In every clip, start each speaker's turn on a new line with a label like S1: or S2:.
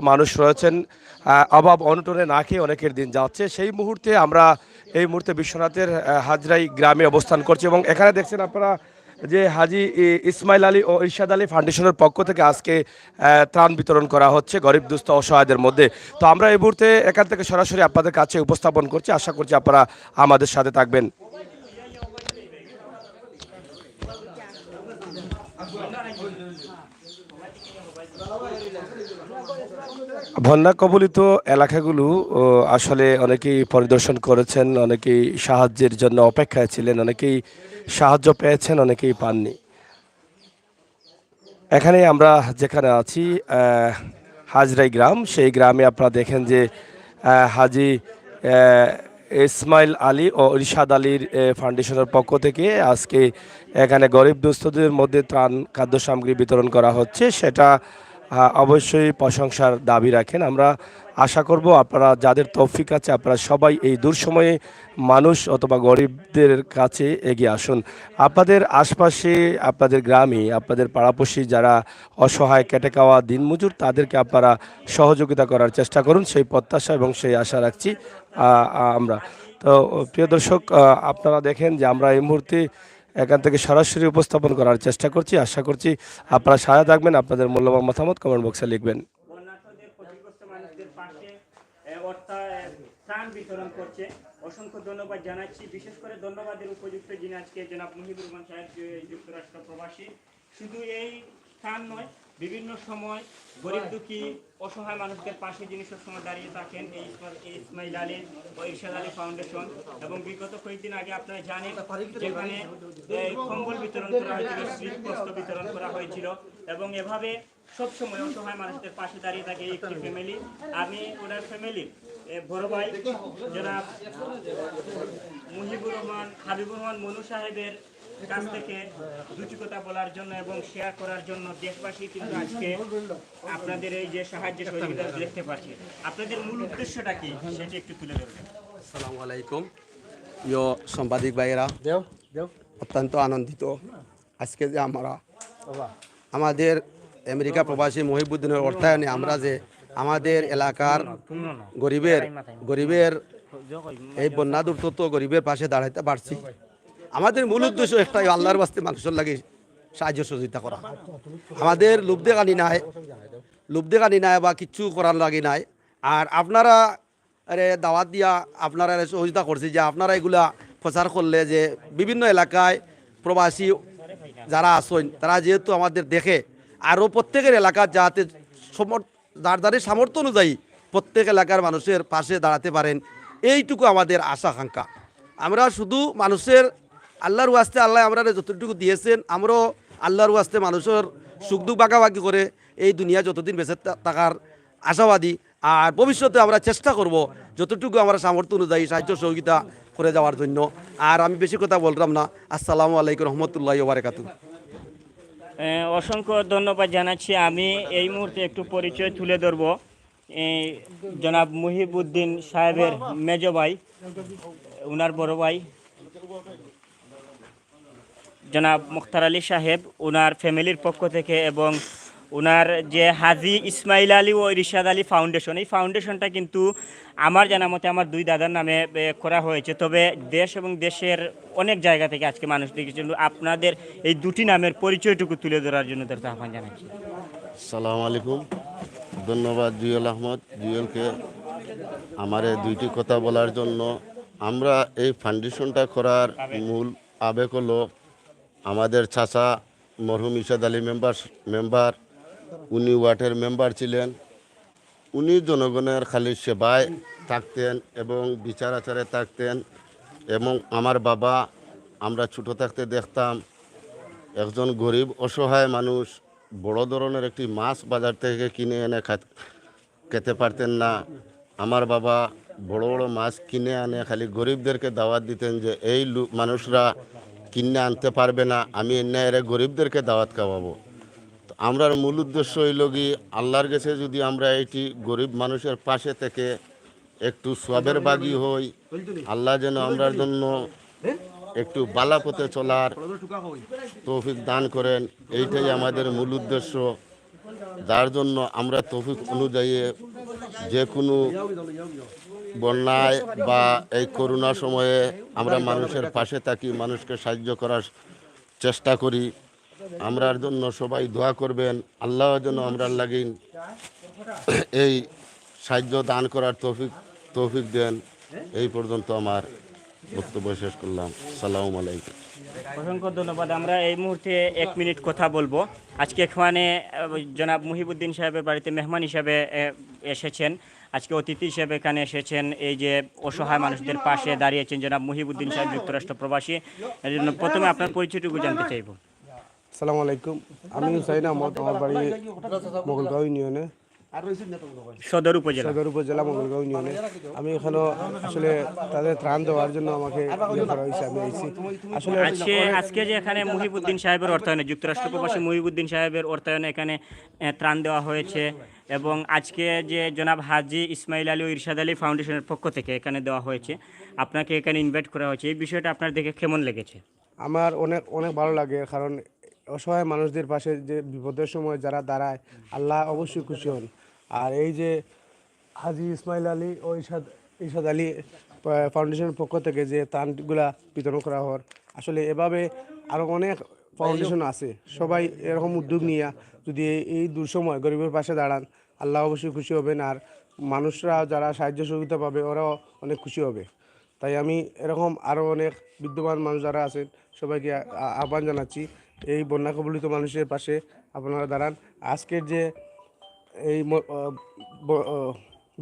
S1: মানুষ রয়েছেন অভাব অনটনে না খেয়ে অনেকের দিন যাচ্ছে। সেই মুহূর্তে আমরা এই মুহূর্তে বিশ্বনাথের হাজরাই গ্রামে অবস্থান করছি এবং এখানে দেখছেন আপনারা যে হাজি ইসমাইল আলী ও ইরশাদ আলী ফাউন্ডেশনের পক্ষ থেকে আজকে ত্রাণ বিতরণ করা হচ্ছে গরিব দুস্থ অসহায়দের মধ্যে। তো আমরা এই মুহূর্তে এখান থেকে সরাসরি আপনাদের কাছে উপস্থাপন করছি, আশা করছি আপনারা আমাদের সাথে থাকবেন। বন্যা কবলিত এলাকাগুলো আসলে অনেকেই পরিদর্শন করেছেন, অনেকেই সাহায্যের জন্য অপেক্ষায় ছিলেন, অনেকেই সাহায্য পেয়েছেন, অনেকেই পাননি। এখানে আমরা যেখানে আছি হাজরাই গ্রাম, সেই গ্রামে আপনারা দেখেন যে হাজি ইসমাইল আলী ও ইরশাদ আলীর ফাউন্ডেশনের পক্ষ থেকে আজকে এখানে গরিব দুস্থদের মধ্যে ত্রাণ খাদ্য সামগ্রী বিতরণ করা হচ্ছে। সেটা অবশ্যই প্রশংসার দাবি রাখেন। আমরা আশা করব আপনারা যাদের তৌফিক আছে আপনারা সবাই এই দুঃসময়ে মানুষ অথবা গরিবদের কাছে এগিয়ে আসুন। আপনাদের আশপাশে, আপনাদের গ্রামে, আপনাদের পাড়াপড়শি যারা অসহায় খেটে খাওয়া দিনমজুর তাদেরকে আপনারা সহযোগিতা করার চেষ্টা করুন, সেই প্রত্যাশা এবং সেই আশা রাখছি আমরা। তো প্রিয় দর্শক, আপনারা দেখেন যে আমরা এই মুহূর্তে এখান থেকে সরাসরি উপস্থাপন করার চেষ্টা করছি, আশা করছি আপনারা সাথে থাকবেন। আপনাদের মূল্যবান মতামত কমেন্ট বক্সে লিখবেন।
S2: অসংখ্য ধন্যবাদ জানাচ্ছি। বিশেষ করে ধন্যবাদের উপযুক্ত যিনি আজকে জনাব মুহিবুর রহমান সাহেব, যুক্তরাষ্ট্র প্রবাসী। শুধু এই স্থান নয়, বিভিন্ন সময় গরিব দুঃখী অসহায় মানুষদের পাশে যিনি সবসময় দাঁড়িয়ে থাকেন এই ইসমাইল আলী ও ইরশাদ আলী ফাউন্ডেশন। এবং বিগত কয়েকদিন আগে আপনারা জানেন যেখানে কম্বল বিতরণ করা হয়েছিল, শীতবস্ত্র বিতরণ করা হয়েছিল এবং এভাবে সবসময় অসহায় মানুষদের পাশে দাঁড়িয়ে থাকে একটি ফ্যামিলি। আমি ওনার ফ্যামিলির বড় ভাই জনাব মুহিবুর রহমান, হাবিবুর রহমান মনু সাহেবের কাছ থেকে দুটি কথা বলার জন্য এবং শেয়ার করার জন্য দেশবাসী কিন্তু আজকে আপনাদের এই যে সাহায্য সহযোগিতা দেখতে পাচ্ছি। আপনাদের মূল উদ্দেশ্যটা কি সেটি একটু তুলে ধরবেন।
S3: আসসালামু আলাইকুম প্রিয় সাংবাদিক ভাইয়েরা, অত্যন্ত আনন্দিত আজকে যে আমাদের আমেরিকা প্রবাসী মহিবুদ্দিনের অর্থায়নে আমরা যে আমাদের এলাকার গরিবের এই বন্যা দুর্গত গরিবের পাশে দাঁড়াইতে পারছি। আমাদের মূল উদ্দেশ্য একটাই, আল্লাহর বাস্তে মানুষের লাগে সাহায্য সহযোগিতা করা। আমাদের লুব্ধে গানি নাই বা কিচ্ছু করার লাগে নাই। আর আপনারা দাওয়াত দিয়া আপনারা সহযোগিতা করছি যে আপনারা এগুলা প্রচার করলে যে বিভিন্ন এলাকায় প্রবাসী যারা আসেন তারা যেহেতু আমাদের দেখে আরও প্রত্যেকের এলাকার যাতে যার সামর্থ্য অনুযায়ী প্রত্যেক এলাকার মানুষের পাশে দাঁড়াতে পারেন, এইটুকু আমাদের আশা আকাঙ্ক্ষা। আমরা শুধু মানুষের আল্লাহর ওয়াস্তে, আল্লাহ আমরা যতটুকু দিয়েছেন আমরাও আল্লাহর ওয়াস্তে মানুষের সুখ দুঃখ ভাগাভাগি করে এই দুনিয়া যতদিন বেঁচে থাকার আশাবাদী। আর ভবিষ্যতে আমরা চেষ্টা করব যতটুকু আমরা সামর্থ্য অনুযায়ী সাহায্য সহযোগিতা করে যাওয়ার জন্য। আর আমি বেশি কথা বললাম না। আসসালামু আলাইকুম রহমতুল্লাহি ওয়া বারাকাতুহু।
S2: অসংখ্য ধন্যবাদ জানাচ্ছি। আমি এই মুহূর্তে একটু পরিচয় তুলে ধরব। জনাব মুহিবুদ্দিন সাহেবের মেজ ভাই, উনার বড় ভাই জনাব মুখতার আলী সাহেব, উনার ফ্যামিলির পক্ষ থেকে, এবং উনার যে হাজি ইসমাইল আলী ও ইরশাদ আলী ফাউন্ডেশন, এই ফাউন্ডেশনটা কিন্তু আমার জানা মতে আমার দুই দাদার নামে করা হয়েছে। তবে দেশ এবং দেশের অনেক জায়গা থেকে আজকে মানুষ দেখেছেন। আপনাদের এই দুটি নামের পরিচয়টুকু তুলে ধরার জন্য তার আহ্বান জানাচ্ছি।
S4: সালাম আলাইকুম, ধন্যবাদ জুয়েল আহমদ, জুয়েলকে আমার দুইটি কথা বলার জন্য। আমরা এই ফাউন্ডেশনটা করার মূল আবেগ হলো আমাদের চাচা মরহুম ইরশাদ আলী মেম্বার, উনি ওয়ার্ডের মেম্বার ছিলেন। উনি জনগণের খালি সেবায় থাকতেন এবং বিচার আচারে থাকতেন। এবং আমার বাবা, আমরা ছোটো থাকতে দেখতাম একজন গরিব অসহায় মানুষ বড় ধরনের একটি মাছ বাজার থেকে কিনে এনে খেতে পারতেন না। আমার বাবা বড় বড় মাছ কিনে আনে খালি গরিবদেরকে দাওয়াত দিতেন যে এই মানুষরা কিনে আনতে পারবে না, আমি এনে এর গরিবদেরকে দাওয়াত খাওয়াবো। তো আমরার মূল উদ্দেশ্য হইল কি, আল্লাহর কাছে যদি আমরা এটি গরিব মানুষের পাশে থেকে একটু সওয়াবের বাগী হই, আল্লাহ যেন আমরার জন্য একটু বালা পথে চলার তৌফিক দান করেন, এইটাই আমাদের মূল উদ্দেশ্য। যার জন্য আমরা তৌফিক অনুযায়ী যে কোনো বন্যায় বা এই করোনা সময়ে আমরা মানুষের পাশে থাকি, মানুষকে সাহায্য করার চেষ্টা করি। আমরার জন্য সবাই দোয়া করবেন, আল্লাহ যেন আমরা লাগিন এই সাহায্য দান করার তৌফিক দেন। এই পর্যন্ত আমার বক্তব্য শেষ করলাম। সালামু আলাইকুম।
S2: অসংখ্য ধন্যবাদ। আমরা এই মুহূর্তে 1 মিনিট কথা বলবো। আজকে এখানে জনাব মুহিবুদ্দিন সাহেবের বাড়িতে মেহমান হিসাবে এসেছেন, আজকে অতিথি হিসেবে এখানে এসেছেন। এই যে অসহায় মানুষদের পাশে দাঁড়িয়েছেন জনাব মুহিবুদ্দিন সাহেব, যুক্তরাষ্ট্র প্রবাসী। এর জন্য প্রথমে আপনার পরিচয়টুকু জানতে চাইব।
S5: আসসালামু আলাইকুম, আমি হুসাইন আহমদ, আমার বাড়ি মোগলগাঁও ইউনিয়নে,
S2: সদর উপজেলা
S5: মোগলগাঁও ইউনিয়নে। আমি এখানে আসলে তাদের ত্রাণ দেওয়ার জন্য আমাকে করা হয়েছে, আমি আইছি আসলে।
S2: আজকে যে এখানে মুহিবুদ্দিন সাহেবের অর্থায়নে, যুক্তরাষ্ট্র প্রবাসী মুহিবুদ্দিন সাহেবের অর্থায়নে এখানে ত্রাণ দেওয়া হয়েছে, এবং আজকে যে জনাব হাজি ইসমাইল আলী ও ইরশাদ আলী ফাউন্ডেশনের পক্ষ থেকে এখানে দেওয়া হয়েছে, আপনাকে এখানে ইনভাইট করা হয়েছে, এই বিষয়টা আপনার দেখে কেমন লেগেছে?
S5: আমার অনেক অনেক ভালো লাগে, কারণ অসহায় মানুষদের পাশে যে বিপদের সময় যারা দাঁড়ায়, আল্লাহ অবশ্যই খুশি হন। আর এই যে হাজি ইসমাইল আলী ও ইরশাদ আলী ফাউন্ডেশনের পক্ষ থেকে যে ত্রাণগুলা বিতরণ করা হয়, আসলে এভাবে আরও অনেক ফাউন্ডেশন আছে, সবাই এরকম উদ্যোগ নিয়ে যদি এই দুঃসময় গরিবের পাশে দাঁড়ান, আল্লাহ অবশ্যই খুশি হবেন। আর মানুষরা যারা সাহায্য সহযোগিতা পাবে, ওরাও অনেক খুশি হবে। তাই আমি এরকম আরও অনেক বিদ্যমান মানুষ যারা আছেন, সবাইকে আহ্বান জানাচ্ছি এই বন্যা কবলিত মানুষের পাশে আপনারা দাঁড়ান। আজকের যে এই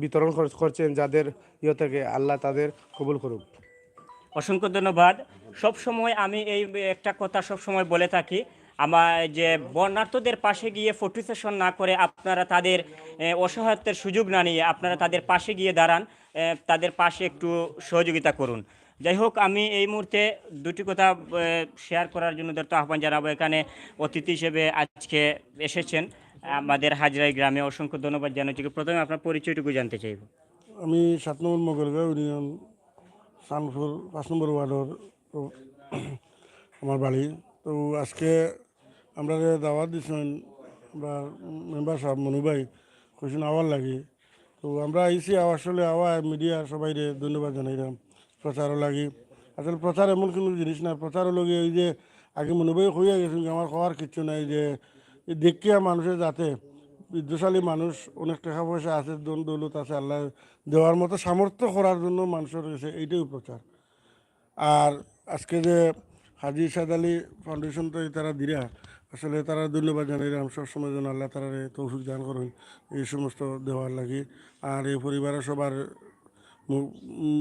S5: বিতরণ করছেন যাদের থেকে, আল্লাহ তাদের কবুল করুক।
S2: অসংখ্য ধন্যবাদ। সব সময় আমি এই একটা কথা সব সময় বলে থাকি, আমার যে বন্যার্থদের পাশে গিয়ে ফটো সেশন না করে, আপনারা তাদের অসহায়ত্বের সুযোগ না নিয়ে আপনারা তাদের পাশে গিয়ে দাঁড়ান, তাদের পাশে একটু সহযোগিতা করুন। যাই হোক, আমি এই মুহূর্তে দুটি কথা শেয়ার করার জন্য আহ্বান জানাবো। এখানে অতিথি হিসেবে আজকে এসেছেন আমাদের হাজরাই গ্রামে, অসংখ্য ধন্যবাদ জানাচ্ছি। প্রথমে আপনার পরিচয়টুকু জানতে চাইব।
S6: আমি 7 নম্বর মোগলগাঁও ইউনিয়ন, সানপুর 5 নম্বর ওয়ার্ডের আমার বাড়ি। তো আজকে আমরা দাওয়াত দিচ্ছেন আমরা মেম্বার সাহেব মনু ভাই কোশ্চেন আওয়ার লাগি। তো আমরা আইসি আসলে মিডিয়া সবাই ধন্যবাদ জানাইলাম প্রচারও লাগি। আসলে প্রচার এমন কোনো জিনিস না, প্রচারও লগে ওই যে আগে মনু ভাই হইয়া গেছেন যে আমার হওয়ার কিচ্ছু নাই, যে দেখিয়া মানুষের যাতে বিদ্যশালী মানুষ, অনেক টাকা পয়সা আছে, দৌলত আছে, আল্লাহ দেওয়ার মতো সামর্থ্য করার জন্য মানুষের রয়েছে, এইটাই প্রচার। আর আজকে যে হাজি ইরশাদ আলী ফাউন্ডেশন তো তারা দিরা, আসলে তারা ধন্যবাদ জানাইলাম। সবসময় যেন আল্লাহ তারা তৌফিক দান করেন এই সমস্ত দেওয়ার লাগি। আর এই পরিবারের সবার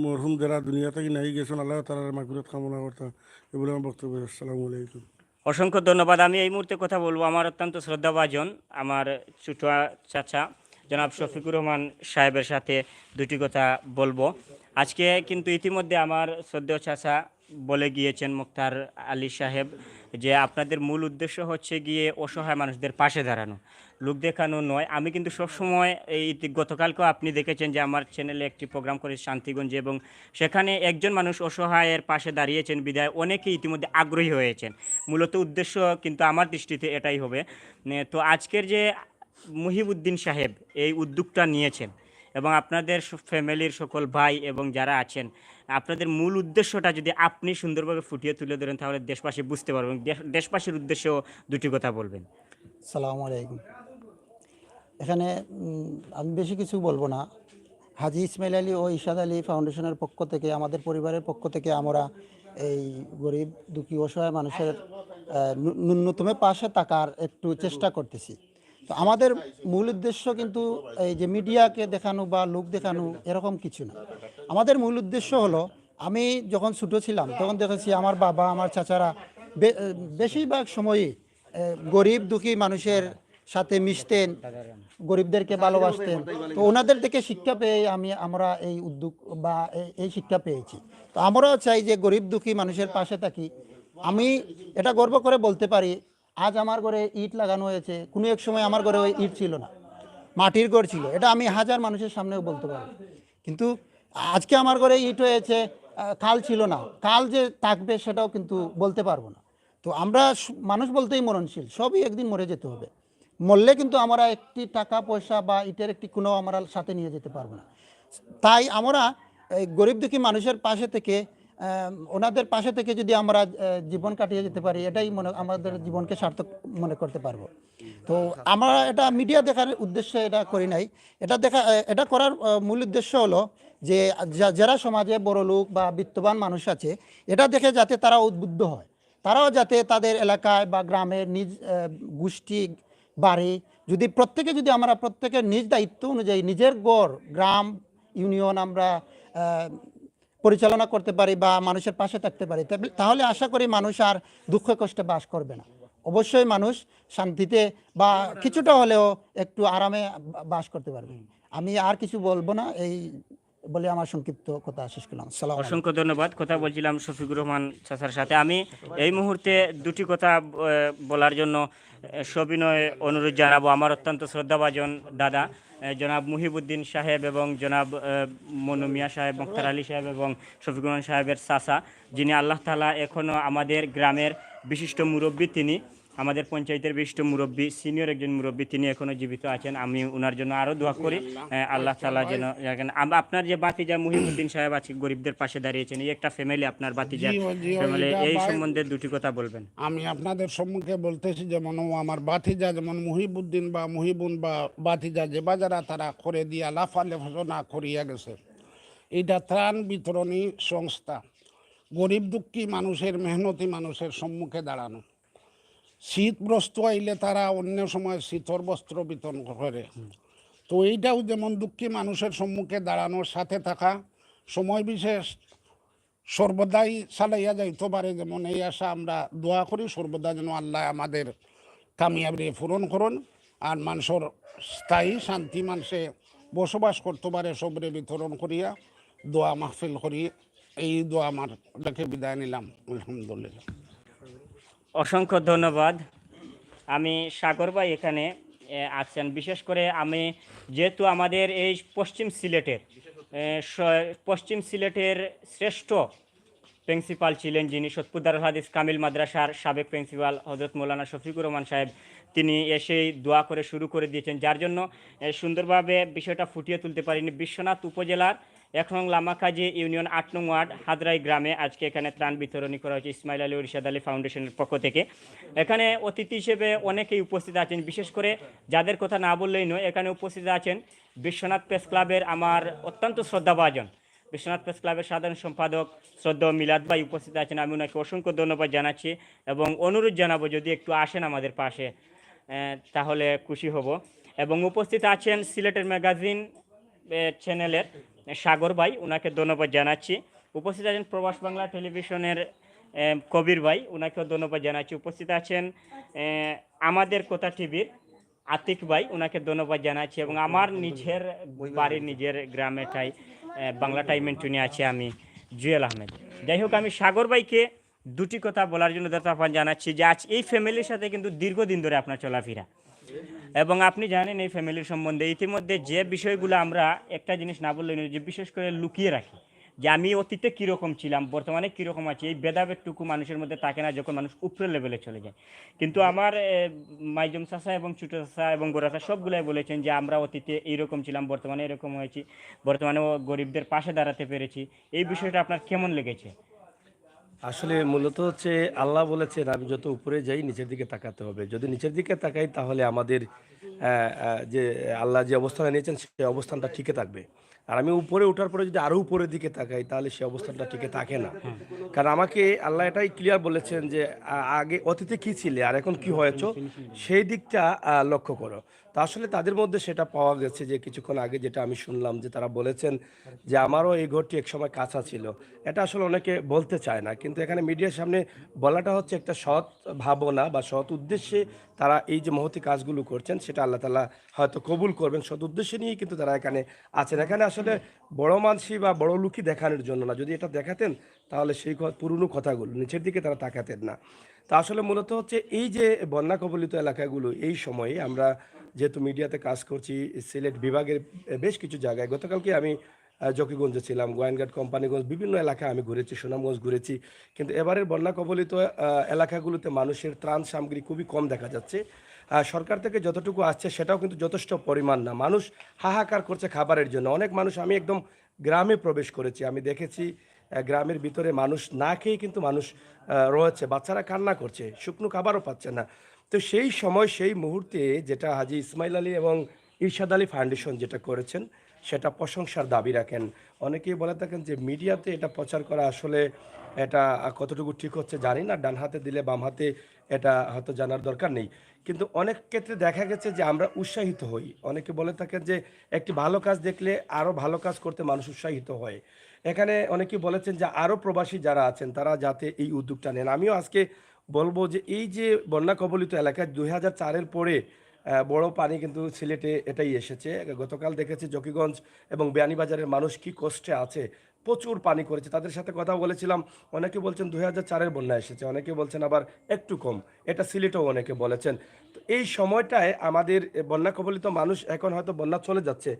S6: মরহুম যারা দুনিয়া থেকে নাই গেছেন, আল্লাহ তারা মাগফিরাত কামনা করতাম। এগুলো আমার বক্তব্য। আসসালামু আলাইকুম।
S2: অসংখ্য ধন্যবাদ। আমি এই মুহূর্তে কথা বলবো আমার অত্যন্ত শ্রদ্ধাভাজন আমার ছোট চাচা জনাব শফিকুর রহমান সাহেবের সাথে দুটি কথা বলবো। আজকে কিন্তু ইতিমধ্যে আমার শ্রদ্ধেয় চাচা বলে গিয়েছেন, মুক্তার আলী সাহেব, যে আপনাদের মূল উদ্দেশ্য হচ্ছে গিয়ে অসহায় মানুষদের পাশে দাঁড়ানো, লোক দেখানো নয়। আমি কিন্তু সবসময় এই গতকালকেও আপনি দেখেছেন যে আমার চ্যানেলে একটি প্রোগ্রাম করেছি শান্তিগঞ্জে, এবং সেখানে একজন মানুষ অসহায়ের পাশে দাঁড়িয়েছেন বিদায় অনেকেই ইতিমধ্যে আগ্রহী হয়েছেন। মূলত উদ্দেশ্য কিন্তু আমার দৃষ্টিতে এটাই হবে। তো আজকের যে মুহিবুদ্দিন সাহেব এই উদ্যোগটা নিয়েছেন, এবং আপনাদের ফ্যামিলির সকল ভাই এবং যারা আছেন, আপনাদের মূল উদ্দেশ্যটা যদি আপনি সুন্দরভাবে ফুটিয়ে তুলে ধরেন, তাহলে দেশবাসী বুঝতে পারবেন। দেশবাসীর উদ্দেশ্যেও দুটি কথা বলবেন।
S7: আসসালামু আলাইকুম। এখানে আমি বেশি কিছু বলবো না। হাজি ইসমাইল আলী ও ইরশাদ আলী ফাউন্ডেশনের পক্ষ থেকে, আমাদের পরিবারের পক্ষ থেকে আমরা এই গরিব দুঃখী অসহায় মানুষের ন্যূনতম পাশে থাকার একটু চেষ্টা করতেছি। তো আমাদের মূল উদ্দেশ্য কিন্তু এই যে মিডিয়াকে দেখানো বা লোক দেখানো এরকম কিছু না। আমাদের মূল উদ্দেশ্য হলো, আমি যখন ছোটো ছিলাম তখন দেখেছি আমার বাবা, আমার চাচারা বেশিরভাগ সময়ই গরিব দুঃখী মানুষের সাথে মিশতেন, গরিবদেরকে ভালোবাসতেন। তো ওনাদের থেকে শিক্ষা পেয়ে আমরা এই উদ্যোগ বা এই শিক্ষা পেয়েছি। তো আমরাও চাই যে গরিব দুঃখী মানুষের পাশে থাকি। আমি এটা গর্ব করে বলতে পারি, আজ আমার ঘরে ইট লাগানো হয়েছে, কোনো এক সময় আমার ঘরে ওই ইট ছিল না, মাটির ঘর ছিল। এটা আমি হাজার মানুষের সামনেও বলতে পারি। কিন্তু আজকে আমার ঘরে ইট হয়েছে, কাল ছিল না, কাল যে থাকবে সেটাও কিন্তু বলতে পারবো না। তো আমরা মানুষ বলতেই মরণশীল, সবই একদিন মরে যেতে হবে। মরলে কিন্তু আমরা একটি টাকা পয়সা বা ইটের একটি কোনো আমরা সাথে নিয়ে যেতে পারবো না। তাই আমরা এই গরিব দুঃখী মানুষের পাশে থেকে ওনাদের পাশে থেকে যদি আমরা জীবন কাটিয়ে যেতে পারি, এটাই আমাদের জীবনকে সার্থক মনে করতে পারবো। তো আমরা এটা মিডিয়া দেখার উদ্দেশ্যে এটা করি নাই। এটা করার মূল উদ্দেশ্য হলো যে যারা সমাজে বড় লোক বা বিত্তবান মানুষ আছে, এটা দেখে যাতে তারা উদ্বুদ্ধ হয়, তারাও যাতে তাদের এলাকায় বা গ্রামের নিজ গোষ্ঠী বাড়ি যদি আমরা প্রত্যেকের নিজ দায়িত্ব অনুযায়ী নিজের গড় গ্রাম ইউনিয়ন আমরা পরিচালনা করতে পারি বা মানুষের পাশে থাকতে পারি, তাহলে আশা করি মানুষ আর দুঃখ কষ্টে বাস করবে না। অবশ্যই মানুষ শান্তিতে বা কিছুটা হলেও একটু আরামে বাস করতে পারবে। আমি আর কিছু বলবো না, এই বলে আমার সংক্ষিপ্ত কথা শেষ করলাম। সালাম।
S2: অসংখ্য ধন্যবাদ। কথা বলছিলাম শফিকুর রহমান চাচার সাথে। আমি এই মুহূর্তে দুটি কথা বলার জন্য সবিনয় অনুরোধ জানাবো আমার অত্যন্ত শ্রদ্ধাভাজন দাদা জনাব মুহিবুদ্দিন সাহেব এবং জনাব মনু মিয়া সাহেব, মুখতার আলী সাহেব এবং শফিকুর রহমান সাহেবের চাচা, যিনি আল্লাহ তাআলা এখনও আমাদের গ্রামের বিশিষ্ট মুরব্বী, তিনি আমাদের পঞ্চায়েতের বিশিষ্ট মুরব্বী, সিনিয়র একজন মুরব্বী, তিনি এখনও জীবিত আছেন। আমি ওনার জন্য আরও দোয়া করি আল্লাহ তাআলা যেন আপনার যে বাতিজা মুহিবুদ্দিন সাহেব আছে গরিবদের পাশে দাঁড়িয়েছেন, এই একটা ফ্যামিলি আপনার বাতিজা ফ্যামিলি, এই সম্বন্ধে দুটি কথা বলবেন।
S8: আমি আপনাদের সম্মুখে বলতেছি, যেমন ও আমার বাতিজা, যেমন মুহিবুদ্দিন বা মুহিবুন বা বাতিজা যে বাজারা তারা করে দিয়া লাফালে ঘোষণা করিয়া গেছে। এটা ত্রাণ বিতরণী সংস্থা, গরিব দুঃখী মানুষের, মেহনতি মানুষের সম্মুখে দাঁড়ানো। শীতগ্রস্ত আইলে তারা অন্য সময় শীতর বস্ত্র বিতরণ করে। তো এইটাও যেমন দুঃখী মানুষের সম্মুখে দাঁড়ানোর সাথে থাকা, সময় বিশেষ সর্বদাই চালাইয়া যাইতে পারে, যেমন এই আশা আমরা দোয়া করি সর্বদা যেন আল্লাহ আমাদের কামিয়াবি পূরণ করুন আর মানুষের স্থায়ী শান্তি মানুষে বসবাস করতে পারে, সবরে বিতরণ করিয়া দোয়া মাহফিল করি। এই দোয়া আমার দেখে বিদায় নিলাম। আলহামদুলিল্লাহ।
S2: অসংখ্য ধন্যবাদ। আমি সাগর ভাই এখানে আছেন, বিশেষ করে আমি যেহেতু আমাদের এই পশ্চিম সিলেটের শ্রেষ্ঠ প্রিন্সিপাল ছিলেন, যিনি সতপুর দারুল হাদিস কামিল মাদ্রাসার সাবেক প্রিন্সিপাল হযরত মৌলানা শফিকুর রহমান সাহেব, তিনি এসেই দোয়া করে শুরু করে দিয়েছেন, যার জন্য সুন্দরভাবে বিষয়টা ফুটিয়ে তুলতে পারিনি। বিশ্বনাথ উপজেলার 1 নং লামাকাজি ইউনিয়ন 8 নং ওয়ার্ড হাদরাই গ্রামে আজকে এখানে ত্রাণ বিতরণী করা হয়েছে ইসমাইল আলী ও ইরশাদ আলী ফাউন্ডেশনের পক্ষ থেকে। এখানে অতিথি হিসেবে অনেকেই উপস্থিত আছেন, বিশেষ করে যাদের কথা না বললেই নয়, এখানে উপস্থিত আছেন বিশ্বনাথ প্রেস ক্লাবের আমার অত্যন্ত শ্রদ্ধাভাজন বিশ্বনাথ প্রেস ক্লাবের সাধারণ সম্পাদক শ্রদ্ধা মিলাদ ভাই উপস্থিত আছেন। আমি ওনাকে অসংখ্য ধন্যবাদ জানাচ্ছি এবং অনুরোধ জানাবো যদি একটু আসেন আমাদের পাশে তাহলে খুশি হব। এবং উপস্থিত আছেন সিলেটের ম্যাগাজিন চ্যানেলের সাগর ভাই, ওনাকে ধন্যবাদ জানাচ্ছি। উপস্থিত আছেন প্রবাস বাংলা টেলিভিশনের কবির ভাই, ওনাকেও ধন্যবাদ জানাচ্ছি। উপস্থিত আছেন আমাদের কথা টিভির আতিক ভাই, ওনাকে ধন্যবাদ জানাচ্ছি। এবং আমার নিজের বাড়ির নিজের গ্রামেটাই বাংলা টাইমেন্টুনি আছে আমি জুয়েল আহমেদ। যাই হোক, আমি সাগর ভাইকে দুটি কথা বলার জন্য ধন্যবাদ জানাচ্ছি যে আজ এই ফ্যামিলির সাথে কিন্তু দীর্ঘদিন ধরে আপনার চলাফেরা, এবং আপনি জানেন এই ফ্যামিলির সম্বন্ধে ইতিমধ্যে যে বিষয়গুলো আমরা একটা জিনিস না বললে যে বিশেষ করে লুকিয়ে রাখি, যে আমি অতীতে কীরকম ছিলাম, বর্তমানে কীরকম আছি, এই ভেদাভেদটুকু মানুষের মধ্যে থাকে না যখন মানুষ উপরের লেভেলে চলে যায়। কিন্তু আমার মাইজম চাচা এবং ছোটো চাচা এবং বড় চাচা সবগুলাই বলেছেন যে আমরা অতীতে এইরকম ছিলাম, বর্তমানে এরকম হয়েছি, বর্তমানেও গরিবদের পাশে দাঁড়াতে পেরেছি। এই বিষয়টা আপনার কেমন লেগেছে?
S1: আসলে মূলত হচ্ছে আল্লাহ বলেছেন আমি যত উপরে যাই নিচের দিকে তাকাতে হবে। যদি নিচের দিকে তাকাই তাহলে আমাদের যে আল্লাহ যে অবস্থানে নিয়েছেন সেই অবস্থানটা টিকে থাকবে। আর আমি উপরে ওঠার পরে যদি আরও উপরের দিকে তাকাই তাহলে সেই অবস্থানটা টিকে থাকে না। কারণ আমাকে আল্লাহ এটাই ক্লিয়ার বলেছেন যে আগে অতীতে কী ছিলে আর এখন কি হয়েছো সেই দিকটা লক্ষ্য করো। তা আসলে তাদের মধ্যে সেটা পাওয়া গেছে যে কিছুক্ষণ আগে যেটা আমি শুনলাম যে তারা বলেছেন যে আমারও এই ঘরটি একসময় কাঁচা ছিল। এটা আসলে অনেকে বলতে চায় না, কিন্তু এখানে মিডিয়ার সামনে বলাটা হচ্ছে একটা সৎ ভাবনা বা সৎ উদ্দেশ্যে তারা এই যে মহতি কাজগুলো করছেন সেটা আল্লাহ তাআলা হয়তো কবুল করবেন। সৎ উদ্দেশ্যে নিয়েই কিন্তু তারা এখানে আছেন। এখানে আসলে বড় মানসি বা বড় লুকি দেখানোর জন্য না, যদি এটা দেখাতেন তাহলে সেই পুরনো কথাগুলো নিচের দিকে তারা তাকাতেন না। তা আসলে মূলত হচ্ছে এই যে বন্যা কবলিত এলাকাগুলো এই সময়ে আমরা যেহেতু মিডিয়াতে কাজ করছি সিলেট বিভাগের বেশ কিছু জায়গায়, গতকালকে আমি জকিগঞ্জে ছিলাম, গোয়াইনঘাট, কোম্পানিগঞ্জ, বিভিন্ন এলাকায় আমি ঘুরেছি, সুনামগঞ্জ ঘুরেছি, কিন্তু এবারের বন্যা কবলিত এলাকাগুলোতে মানুষের ত্রাণ সামগ্রী খুবই কম দেখা যাচ্ছে। সরকার থেকে যতটুকু আসছে সেটাও কিন্তু যথেষ্ট পরিমাণ না। মানুষ হাহাকার করছে খাবারের জন্য। অনেক মানুষ, আমি একদম গ্রামে প্রবেশ করেছি, আমি দেখেছি গ্রামের ভিতরে মানুষ না খেয়ে কিন্তু মানুষ রয়েছে, বাচ্চারা কান্না করছে, শুকনো খাবারও পাচ্ছে না। তো সেই সময় সেই মুহূর্তে যেটা হাজী ইসমাইল আলী এবং ইরশাদ আলী ফাউন্ডেশন যেটা করেছেন সেটা প্রশংসার দাবি রাখেন। অনেকেই বলে থাকেন যে মিডিয়াতে এটা প্রচার করা আসলে এটা কতটুকু ঠিক হচ্ছে জানি না, ডান হাতে দিলে বাম হাতে এটা হয়তো জানার দরকার নেই। কিন্তু অনেক ক্ষেত্রে দেখা গেছে যে আমরা উৎসাহিত হই, অনেকে বলে থাকেন যে একটি ভালো কাজ দেখলে আরও ভালো কাজ করতে মানুষ উৎসাহিত হয়। এখানে অনেকেই বলেছেন যে আরও প্রবাসী যারা আছেন তারা যাতে এই উদ্যোগটা নেন। আমিও আজকে বলবো যে এই যে বন্যা কবলিত এলাকায় 2004-এর পরে বড় পানি কিন্তু সিলেটে এটাই এসেছে। গতকাল দেখেছি জকিগঞ্জ এবং বিয়ানীবাজারের মানুষ কি কষ্টে আছে, প্রচুর পানি করেছে। তাদের সাথে কথা বলেছিলাম, অনেকে বলছেন 2004-এর বন্যা এসেছে, অনেকে বলছেন আবার একটু কম, এটা সিলেটেও অনেকে বলেছেন। তো এই সময়টায় আমাদের বন্যা কবলিত মানুষ, এখন হয়তো বন্যা চলে যাচ্ছে,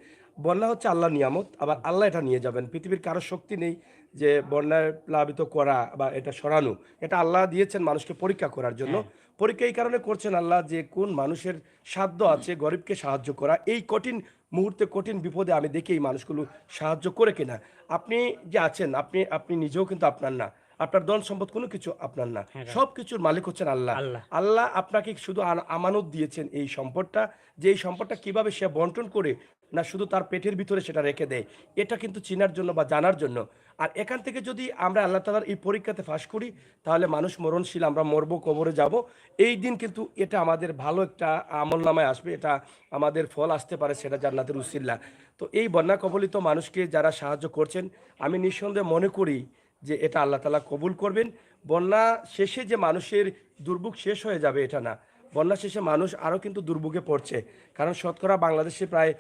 S1: বন্যা হচ্ছে আল্লাহর নিয়ামত, আবার আল্লাহ এটা নিয়ে যাবেন। পৃথিবীর কারো শক্তি নেই যে বন্যায় প্লাবিত করা বা এটা সরানো, এটা আল্লাহ দিয়েছেন মানুষকে পরীক্ষা করার জন্য। পরীক্ষা এই কারণে করছেন আল্লাহ যে কোন মানুষের সাধ্য আছে গরিবকে সাহায্য করা। এই কঠিন মুহূর্তে, কঠিন বিপদে আমি দেখি এই মানুষগুলো সাহায্য করে কিনা। আপনি যে আছেন, আপনি আপনি নিজেও কিন্তু আপনার না, আপনার ধন সম্পদ কোনো কিছু আপনার না, সব কিছুর মালিক হচ্ছেন আল্লাহ। আল্লাহ আপনাকে শুধু আমানত দিয়েছেন এই সম্পদটা, যে এই সম্পদটা কিভাবে সে বন্টন করে না শুধু তার পেটের ভিতরে সেটা রেখে দেয়, এটা কিন্তু চিনার জন্য বা জানার জন্য। আর এখান থেকে যদি আমরা আল্লাহ তাআলার এই পরীক্ষাতে ফাঁস করি তাহলে মানুষ মরণশীল, আমরা মরবো, কবরে যাব, এই দিন কিন্তু এটা আমাদের ভালো একটা আমল নামায় আসবে, এটা আমাদের ফল আসতে পারে, সেটা জান্নাতের উসিলা। তো এই বন্যা কবলিত মানুষকে যারা সাহায্য করছেন, আমি নিঃসন্দেহে মনে করি যে এটা আল্লাহ তাআলা কবুল করবেন। বন্যা শেষে যে মানুষের দুর্ভোগ শেষ হয়ে যাবে এটা না, বন্যা শেষে মানুষ আরও কিন্তু দুর্ভোগে পড়ছে। কারণ শতকরা বাংলাদেশে প্রায়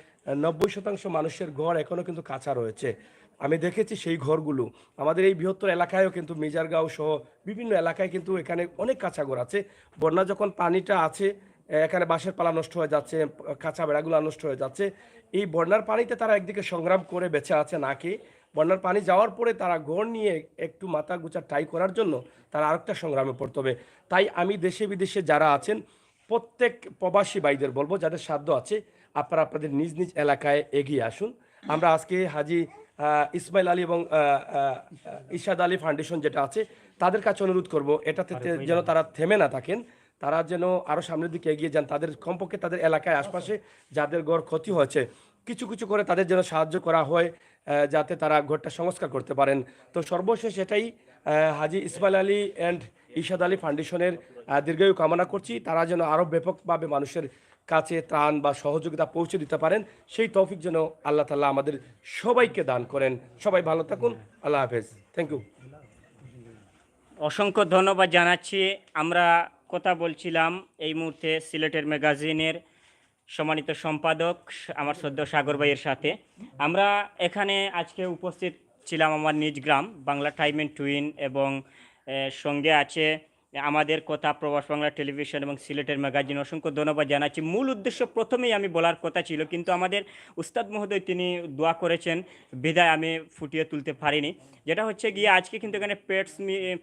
S1: 90% মানুষের ঘর এখনও কিন্তু কাঁচা রয়েছে। আমি দেখেছি সেই ঘরগুলো আমাদের এই বৃহত্তর এলাকায়ও কিন্তু মিজারগাঁও সহ বিভিন্ন এলাকায় কিন্তু এখানে অনেক কাঁচা ঘর আছে। বন্যা যখন পানিটা আছে, এখানে বাঁশের পালা নষ্ট হয়ে যাচ্ছে, কাঁচা বেড়াগুলো নষ্ট হয়ে যাচ্ছে। এই বন্যার পানিতে তারা একদিকে সংগ্রাম করে বেঁচে আছে না খেয়ে, বন্যার পানি যাওয়ার পরে তারা ঘর নিয়ে একটু মাথা গুছা টাই করার জন্য তারা আরেকটা সংগ্রামে পড়তে হবে। তাই আমি দেশে বিদেশে যারা আছেন প্রত্যেক প্রবাসী ভাইদের বলবো, যাদের সাধ্য আছে আপনারা আপনাদের নিজ নিজ এলাকায় এগিয়ে আসুন। আমরা আজকে হাজী ইসমাইল আলী এবং ইরশাদ আলী ফাউন্ডেশন যেটা আছে তাদের কাছে অনুরোধ করব এটাতে যেন তারা থেমে না থাকেন, তারা যেন আরও সামনের দিকে এগিয়ে যান। তাদের কমপক্ষে তাদের এলাকায় আশপাশে যাদের ঘর ক্ষতি হয়েছে কিছু কিছু করে তাদের যেন সাহায্য করা হয়, যাতে তারা ঘরটা সংস্কার করতে পারেন। তো সর্বশেষ এটাই, হাজী ইসমাইল আলী অ্যান্ড ইরশাদ আলী ফাউন্ডেশনের দীর্ঘায়ু কামনা করছি, তারা যেন আরও ব্যাপকভাবে মানুষের কাছে ত্রাণ বা সহযোগিতা পৌঁছে দিতে পারেন, সেই তৌফিক যেন আল্লাহ তাআলা আমাদের সবাইকে দান করেন। সবাই ভালো থাকুন, আল্লাহ হাফেজ, থ্যাংক ইউ।
S2: অসংখ্য ধন্যবাদ জানাচ্ছি। আমরা কথা বলছিলাম এই মুহূর্তে সিলেটের ম্যাগাজিনের সম্মানিত সম্পাদক আমার শ্রদ্ধ সাগর ভাইয়ের সাথে। আমরা এখানে আজকে উপস্থিত ছিলাম আমার নিজ গ্রাম বাংলা টাইম এন্ড টুইন, এবং সঙ্গে আছে আমাদের কথা প্রবাস বাংলা টেলিভিশন এবং সিলেটের ম্যাগাজিন। অসংখ্য ধন্যবাদ জানাচ্ছি। মূল উদ্দেশ্য প্রথমেই আমি বলার কথা ছিল, কিন্তু আমাদের উস্তাদ মহোদয় তিনি দোয়া করেছেন বিদায় আমি ফুটিয়ে তুলতে পারিনি। যেটা হচ্ছে গিয়ে আজকে কিন্তু এখানে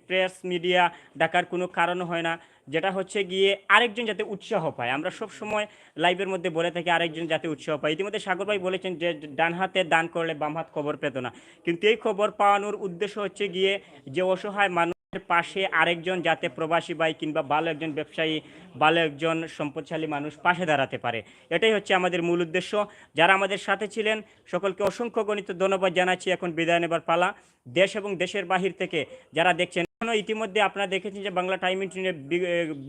S2: প্রেস মিডিয়া ডাকার কোনো কারণ হয় না, যেটা হচ্ছে গিয়ে আরেকজন যাতে উৎসাহ পায়। আমরা সব সময় লাইভের মধ্যে বলে থাকি আরেকজন যাতে উৎসাহ পায়। ইতিমধ্যে সাগর ভাই বলেছেন যে ডান হাতে দান করলে বাম হাত খবর পেত না, কিন্তু এই খবর পাওয়ানোর উদ্দেশ্য হচ্ছে গিয়ে যে অসহায় মানুষ পাশে আরেকজন যাতে প্রবাসী ভাই কিংবা ভালো একজন ব্যবসায়ী, ভালো একজন সম্পদশালী মানুষ পাশে দাঁড়াতে পারে, এটাই হচ্ছে আমাদের মূল উদ্দেশ্য। যারা আমাদের সাথে ছিলেন সকলকে অসংখ্য গণিত ধন্যবাদ জানাচ্ছি। এখন বিদায় নেবার পালা। দেশ এবং দেশের বাহির থেকে যারা দেখছেন, ইতিমধ্যে আপনারা দেখেছেন যে বাংলা টাইম ইন্টারনেট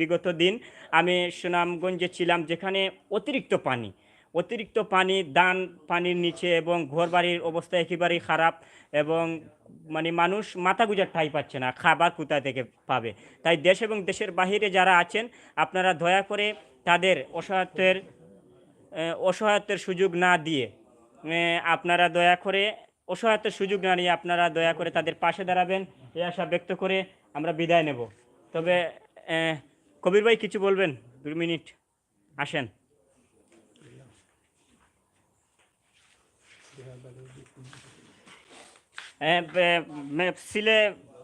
S2: বিগত দিন আমি সুনামগঞ্জে ছিলাম, যেখানে অতিরিক্ত পানি দান পানির নিচে, এবং ঘরবাড়ির অবস্থা একেবারেই খারাপ, এবং মানে মানুষ মাথা গুজার ঠাঁই পাচ্ছে না, খাবার কোথা থেকে পাবে। তাই দেশ এবং দেশের বাহিরে যারা আছেন আপনারা দয়া করে তাদের অসহায়ত্বের সুযোগ না দিয়ে, আপনারা দয়া করে অসহায়ত্বের সুযোগ না নিয়ে আপনারা দয়া করে তাদের পাশে দাঁড়াবেন, এই আশা ব্যক্ত করে আমরা বিদায় নেব। তবে কবির ভাই কিছু বলবেন? 2 মিনিট আসেন।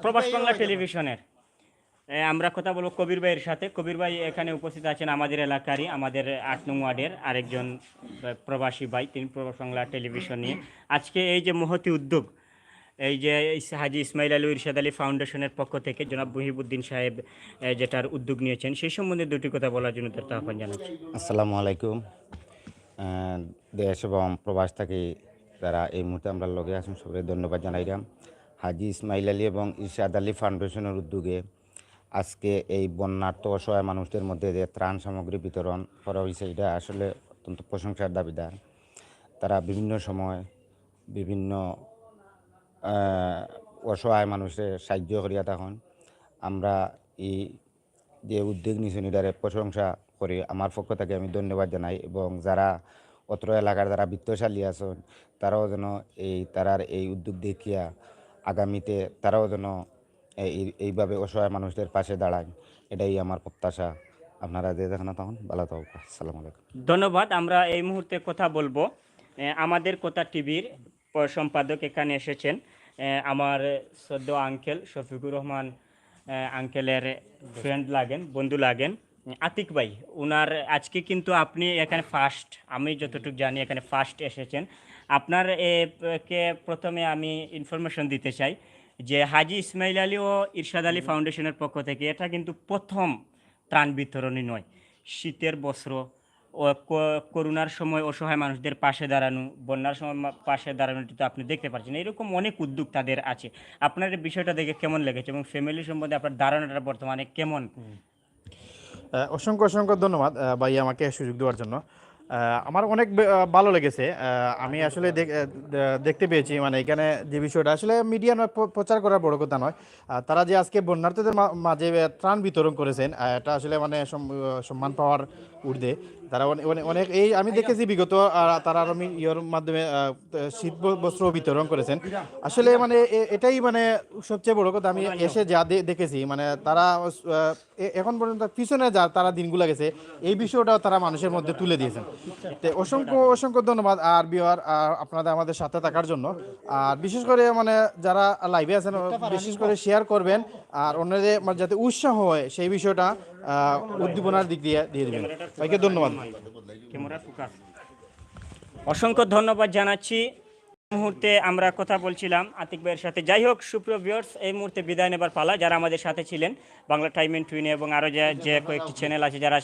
S2: প্রবাস বাংলা টেলিভিশনের আমরা কথা বলবো কবির ভাইয়ের সাথে। কবির ভাই এখানে উপস্থিত আছেন আমাদের এলাকারই, আমাদের 8 নং ওয়ার্ডের আরেকজন প্রবাসী ভাই, তিনি প্রবাস বাংলা টেলিভিশন নিয়ে আজকে এই যে মহতি উদ্যোগ, এই যে হাজী ইসমাইল আলী ও ইরশাদ আলী ফাউন্ডেশনের পক্ষ থেকে জনাব মুহিবুদ্দিন সাহেব যেটার উদ্যোগ নিয়েছেন, সেই সম্বন্ধে দুটি কথা বলার জন্য তার আহ্বান জানাচ্ছি।
S9: আসসালামু আলাইকুম। দেশ এবং প্রবাস থেকে যারা এই মুহূর্তে আমরা লগে আছেন সবাই ধন্যবাদ জানাইলাম। হাজী ইসমাইল আলী এবং ইরশাদ আলী ফাউন্ডেশনের উদ্যোগে আজকে এই বন্যার্থ অসহায় মানুষদের মধ্যে যে ত্রাণ সামগ্রী বিতরণ করা হয়েছে, এটা আসলে অত্যন্ত প্রশংসার দাবিদার। তারা বিভিন্ন সময় বিভিন্ন অসহায় মানুষের সাহায্য করিয়া থাকুন। আমরা এই যে উদ্যোগ নিয়েছেন এটারে প্রশংসা করি, আমার পক্ষ থেকে আমি ধন্যবাদ জানাই। এবং যারা অত্র এলাকার যারা বিত্তশালী আছেন তারাও যেন তারার এই উদ্যোগ দেখিয়া আগামীতে তারাও যেন এইভাবে অসহায় মানুষদের পাশে দাঁড়ায়, এটাই আমার প্রত্যাশা। আপনারা যে দেখেন তখন ভালো থাকুন। আসসালামু আলাইকুম।
S2: ধন্যবাদ। আমরা এই মুহূর্তে কথা বলবো আমাদের কথা টিভির সম্পাদক এখানে এসেছেন, আমার সদ্য আঙ্কেল শফিকুর রহমান আঙ্কেলের ফ্রেন্ড লাগেন, বন্ধু লাগেন, আতিক ভাই। ওনার আজকে কিন্তু আপনি এখানে ফার্স্ট, আমি যতটুকু জানি এখানে ফার্স্ট এসেছেন। আপনার কে প্রথমে আমি ইনফরমেশন দিতে চাই যে হাজী ইসমাইল আলী ও ইরশাদ আলী ফাউন্ডেশনের পক্ষ থেকে এটা কিন্তু প্রথম ত্রাণ বিতরণী নয়। শীতের বস্ত্র ও করোনার সময় অসহায় মানুষদের পাশে দাঁড়ানো, বন্যার সময় পাশে দাঁড়ানোটি তো আপনি দেখতে পাচ্ছেন। এরকম অনেক উদ্যোগ তাদের আছে। আপনার এই বিষয়টা দেখে কেমন লেগেছে এবং ফ্যামিলি সম্বন্ধে আপনার ধারণাটা বর্তমানে কেমন?
S10: অসংখ্য অসংখ্য ধন্যবাদ ভাই আমাকে সুযোগ দেওয়ার জন্য। আমার অনেক ভালো লেগেছে। আমি আসলে দেখতে পেয়েছি মানে এখানে যে বিষয়টা আসলে মিডিয়া নয়, প্রচার করার বড় কথা নয়, তারা যে আজকে বন্যার্থীদের মাঝে ত্রাণ বিতরণ করেছেন এটা আসলে মানে সম্মান পাওয়ার ঊর্ধ্বে। তারা অনেক এই আমি দেখেছি বিগত তারা ইয়ের মাধ্যমে শীত বস্ত্র বিতরণ করেছেন। আসলে মানে এটাই মানে সবচেয়ে বড় কথা। আমি এসে যা দেখেছি মানে তারা এখন পর্যন্ত পিছনে যা তারা দিনগুলো গেছে এই বিষয়টাও তারা মানুষের মধ্যে তুলে দিয়েছেন। অসংখ্য অসংখ্য ধন্যবাদ আর বিহার আপনাদের আমাদের সাথে থাকার জন্য। আর বিশেষ করে মানে যারা লাইভে আছেন বিশেষ করে শেয়ার করবেন আর অন্যদের যাতে উৎসাহ হয় সেই বিষয়টা উদ্দীপনার দিক দিয়ে দেবেন। ভাইকে ধন্যবাদ।
S2: অসংখ্য ধন্যবাদ জানাচ্ছি। মুহূর্তে আমরা কথা বলছিলাম আতিক ভাইয়ের সাথে। যাই হোক সুপ্রিয় ভিউয়ার্স, এই মুহূর্তে বিদায় নেবার পালা। যারা আমাদের সাথে ছিলেন বাংলা টাইম এন্ড টুইনে এবং আরও যে কয়েকটি চ্যানেল আছে যারা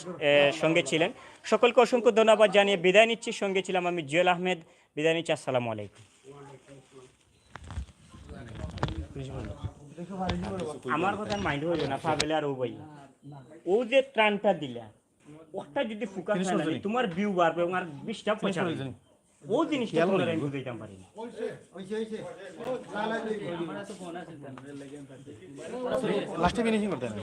S2: সঙ্গে ছিলেন, সকলকে অসংখ্য ধন্যবাদ জানিয়ে বিদায় নিচ্ছি। সঙ্গে ছিলাম আমি জুয়েল আহমেদ। বিদায় নিচ্ছি। আসসালামু আলাইকুম। আমার কথা মাইন্ড হইল না ফাবেলে আর ও ভাই, ও যে ত্রাণটা দিলা ওটা যদি ফোকাস না লাগে তোমার ভিউ বাড়বে এবং আর 20টা পৌঁছাবে। ও জিনিসটা তোমরা আমি বুঝাইতাম পারি না।
S10: লাস্টে ফিনিশিং করতে হবে।